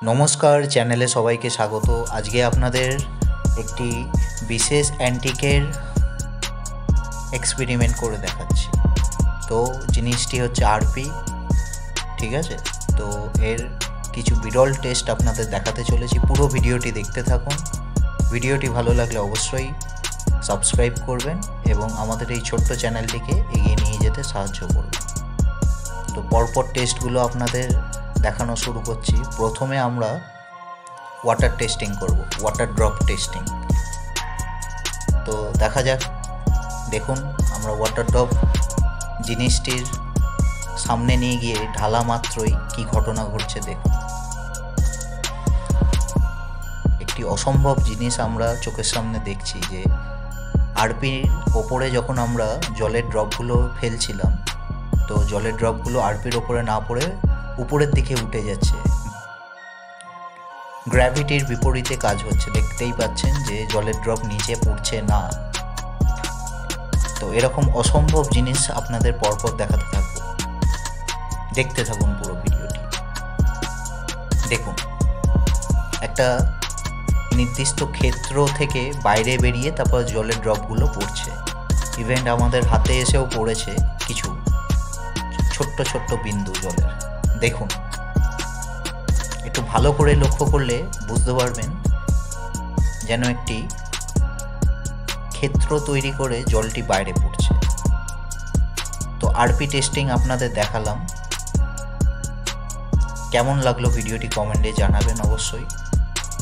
নমস্কার, চ্যানেলে সবাইকে স্বাগত। আজকে আপনাদের একটি বিশেষ অ্যান্টিকের এক্সপেরিমেন্ট করে দেখাচ্ছি। তো জিনিসটি হচ্ছে আরপি, ঠিক আছে। তো এর কিছু বিরল টেস্ট আপনাদের দেখাতে চলেছি। পুরো ভিডিওটি দেখতে থাকুন। ভিডিওটি ভালো লাগলে অবশ্যই সাবস্ক্রাইব করবেন এবং আমাদের এই ছোট্ট চ্যানেলটিকে এগিয়ে নিয়ে যেতে সাহায্য করবেন। তো পরপর টেস্টগুলো আপনাদের দেখানো শুরু করছি। প্রথমে আমরা ওয়াটার টেস্টিং করব, ওয়াটার ড্রপ টেস্টিং। তো দেখা যাক। দেখুন, আমরা ওয়াটার ড্রপ জিনিসটির সামনে নিয়ে গিয়ে ঢালা মাত্রই কি ঘটনা ঘটছে দেখুন। একটি অসম্ভব জিনিস আমরা চোখের সামনে দেখছি যে আরপির ওপরে যখন আমরা জলের ড্রপগুলো ফেলছিলাম, তো জলের ড্রপগুলো আরপির ওপরে না পড়ে উপরের দিকে উঠে যাচ্ছে। গ্র্যাভিটির বিপরীতে কাজ হচ্ছে। দেখতেই পাচ্ছেন যে জলের ড্রপ নিচে পড়ছে না। তো এরকম অসম্ভব জিনিস আপনাদের পরপর দেখাতে থাকবো। দেখতে থাকুন পুরো ভিডিওটি। দেখুন, একটা নির্দিষ্ট ক্ষেত্র থেকে বাইরে বেরিয়ে তারপর জলের ড্রপগুলো পড়ছে। ইভেন্ট আমাদের হাতে এসেও পড়েছে কিছু ছোট্ট ছোট্ট বিন্দু জলের। দেখুন, একটু ভালো করে লক্ষ্য করলে বুঝতে পারবেন যেন একটি ক্ষেত্র তৈরি করে জলটি বাইরে পড়ছে। তো আরপি টেস্টিং আপনাদের দেখালাম। কেমন লাগলো ভিডিওটি কমেন্টে জানাবেন অবশ্যই,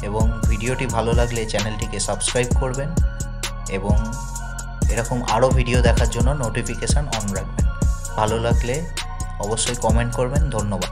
এবং ভিডিওটি ভালো লাগলে চ্যানেলটিকে সাবস্ক্রাইব করবেন এবং এরকম আরও ভিডিও দেখার জন্য নোটিফিকেশান অন রাখবেন। ভালো লাগলে অবশ্যই কমেন্ট করবেন। ধন্যবাদ।